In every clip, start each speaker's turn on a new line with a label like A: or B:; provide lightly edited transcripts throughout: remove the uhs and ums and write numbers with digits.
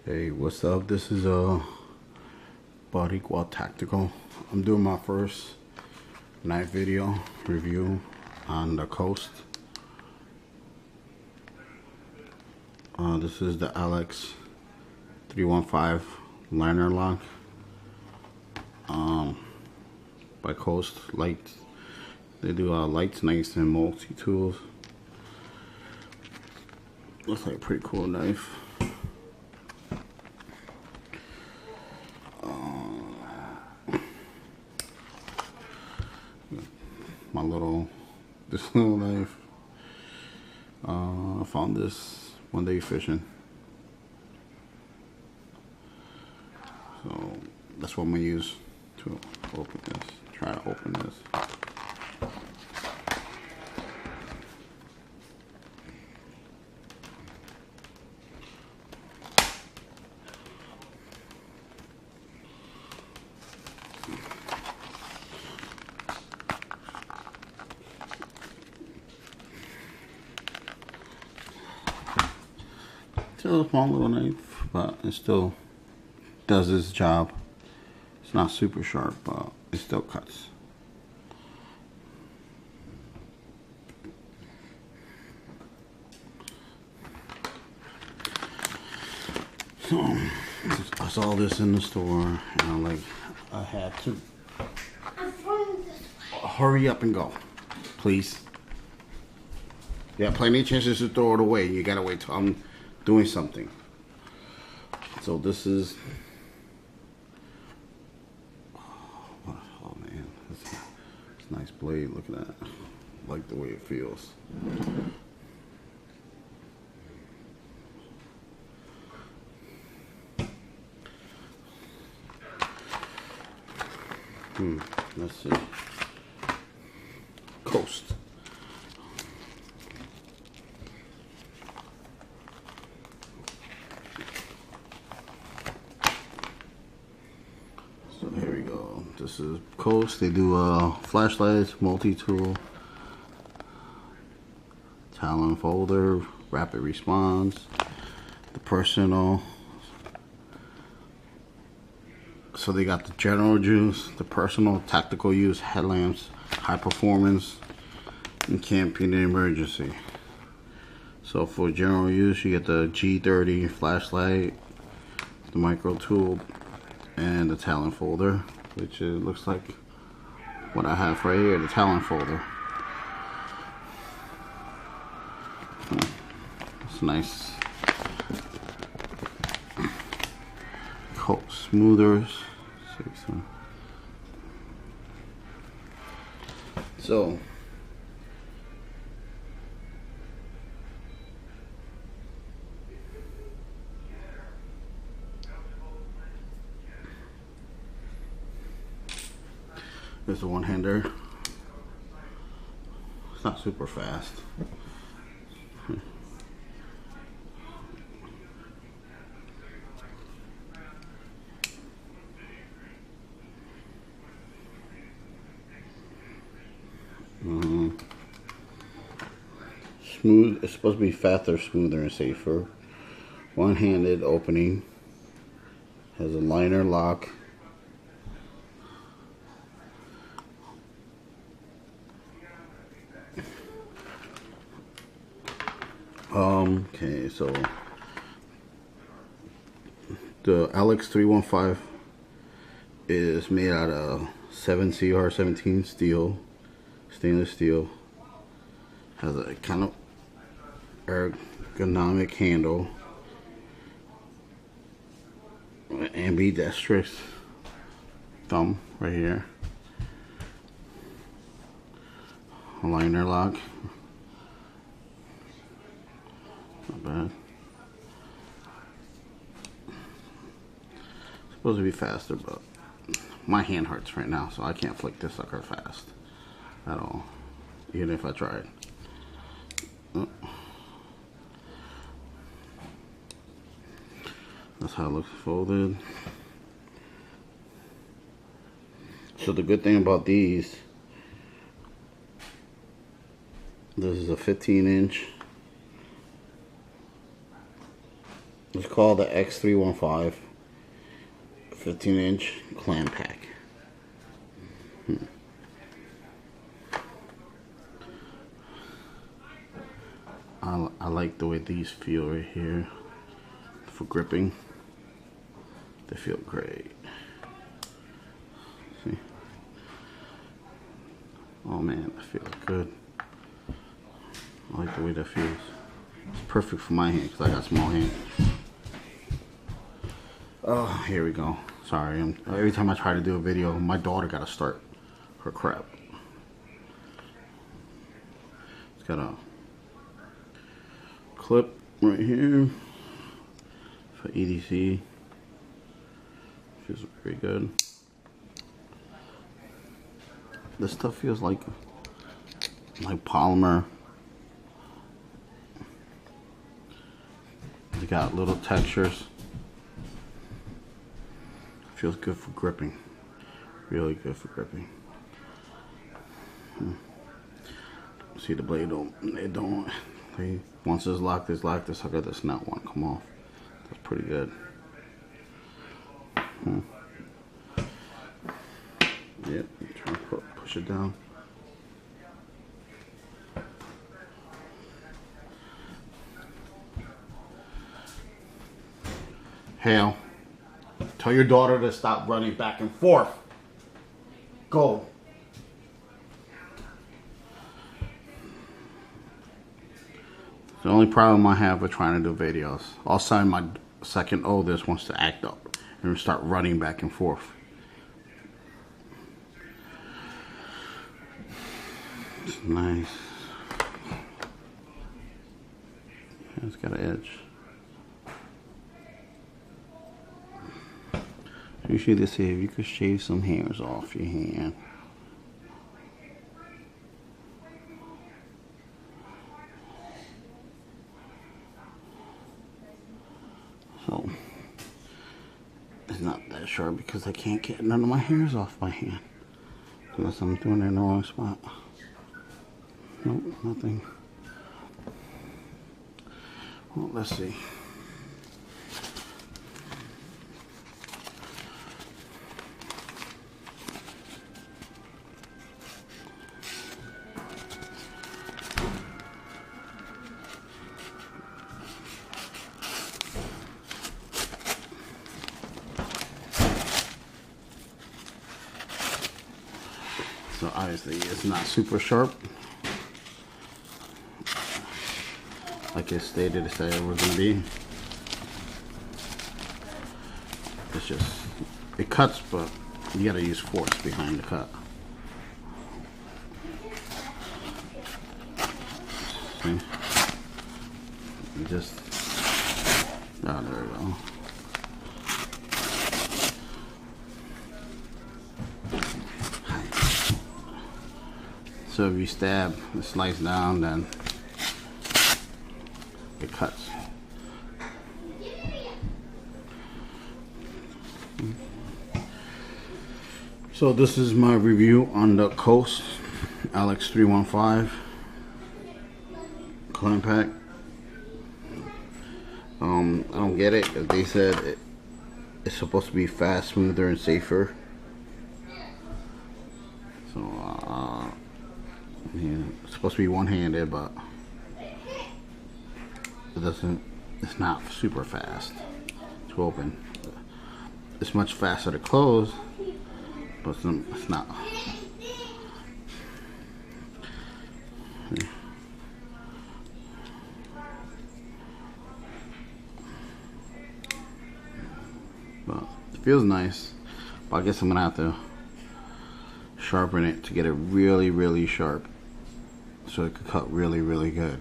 A: Hey, what's up? This is Body Quad Tactical. I'm doing my first knife video review on the Coast. This is the Edc 315 liner lock by Coast. Light. They do lights, knives, and multi tools. Looks like a pretty cool knife. This little knife. I found this one day fishing, so that's what I'm gonna use to open this. Try to open this. Still a small little knife, but it still does its job. It's not super sharp, but it still cuts. So I saw this in the store, and I had to hurry up and go, please. You have plenty of chances to throw it away. You gotta wait till I'm doing something. So this is, oh man, it's a nice blade. Look at that. I like the way it feels. Let's see. Coast. So here we go. This is Coast. They do flashlights, multi-tool, Talon folder, rapid response, the personal. So they got the general use, the personal, tactical use, headlamps, high performance, and camping and emergency. So for general use, you get the G30 flashlight, the micro tool, and the Talon folder, which looks like what I have right here, the Talon folder. It's nice. Coat smoothers. So there's a one-hander. It's not super fast. Smooth. It's supposed to be faster, smoother, and safer. One-handed opening. Has a liner lock. Okay, so the Edc 315 is made out of 7CR17 steel, stainless steel. Has a kind of ergonomic handle, ambidextrous thumb right here, a liner lock. Not bad. It's supposed to be faster, but my hand hurts right now, so I can't flick this sucker fast at all, even if I tried. That's how it looks folded. So the good thing about these, this is a 15-inch It's called the X315 15-inch clam pack. I like the way these feel right here for gripping. They feel great. See? Oh man, that feels good. I like the way that feels. It's perfect for my hand because I got small hands. Oh, here we go. Sorry, every time I try to do a video, my daughter got to start her crap. It's got a clip right here for EDC. Feels pretty good. This stuff feels like polymer. They got little textures. Feels good for gripping. Really good for gripping. See the blade once it's locked, the sucker does not want to come off. That's pretty good. Yep, try to push it down. Hale, tell your daughter to stop running back and forth. Go. The only problem I have with trying to do videos, all of a sudden my second oldest wants to act up and start running back and forth. It's nice. It's got an edge. Usually they say if you could shave some hairs off your hand. So it's not that sharp because I can't get none of my hairs off my hand unless I'm doing it in the wrong spot. Nope, nothing. Well, let's see. So obviously it's not super sharp, like it stated it said it was gonna be. It's just, it cuts, but you gotta use force behind the cut. See? You just, oh, there we go. So if you stab and slice down, then it cuts. So this is my review on the Coast LX315 clam pack. I don't get it because they said it's supposed to be fast, smoother, and safer. So yeah, it's supposed to be one-handed, but it's not super fast to open. It's much faster to close, but it's not. But it feels nice, but I guess I'm gonna have to sharpen it to get it really, really sharp so it could cut really, really good.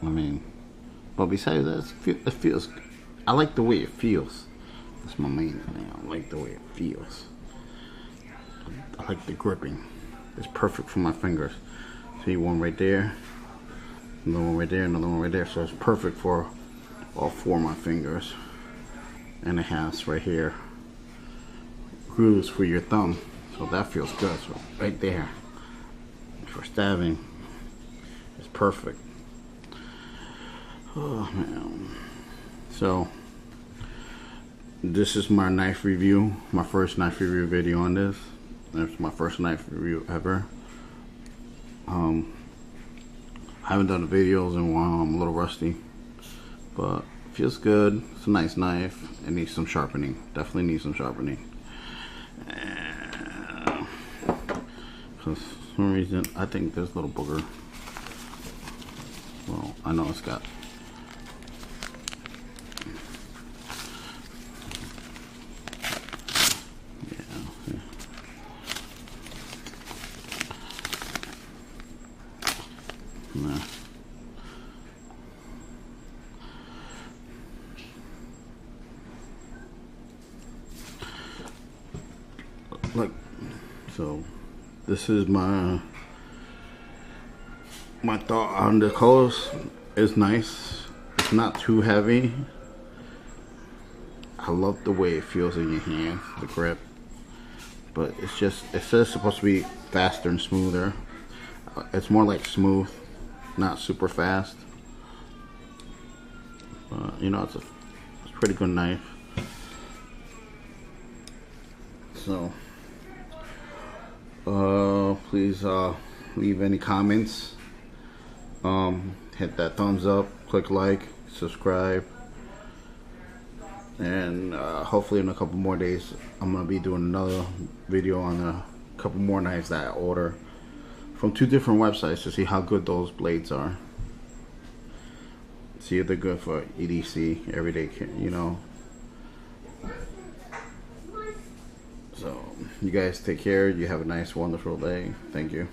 A: I mean, but besides that, it feels, I like the way it feels. That's my main thing. I like the way it feels. I like the gripping. It's perfect for my fingers. See, one right there, another one right there, another one right there. So it's perfect for all four of my fingers. And it has right here grooves for your thumb. So that feels good. So right there for stabbing, it's perfect. Oh man. So this is my knife review, my first knife review video on this. It's my first knife review ever. I haven't done the videos in a while. I'm a little rusty, but it feels good. It's a nice knife. It needs some sharpening. Definitely needs some sharpening. For some reason, I think there's a little booger. Well, I know it's got. Nah. Look, so this is my thought on the Coast. It's nice. It's not too heavy. I love the way it feels in your hand, the grip. But it's just, it says it's supposed to be faster and smoother. It's more like smooth, not super fast. You know, it's a pretty good knife. So please leave any comments, hit that thumbs up, click like, subscribe, and hopefully in a couple more days I'm gonna be doing another video on a couple more knives that I order from 2 different websites to see how good those blades are. See if they're good for EDC, everyday, you know. So you guys take care. You have a nice, wonderful day. Thank you.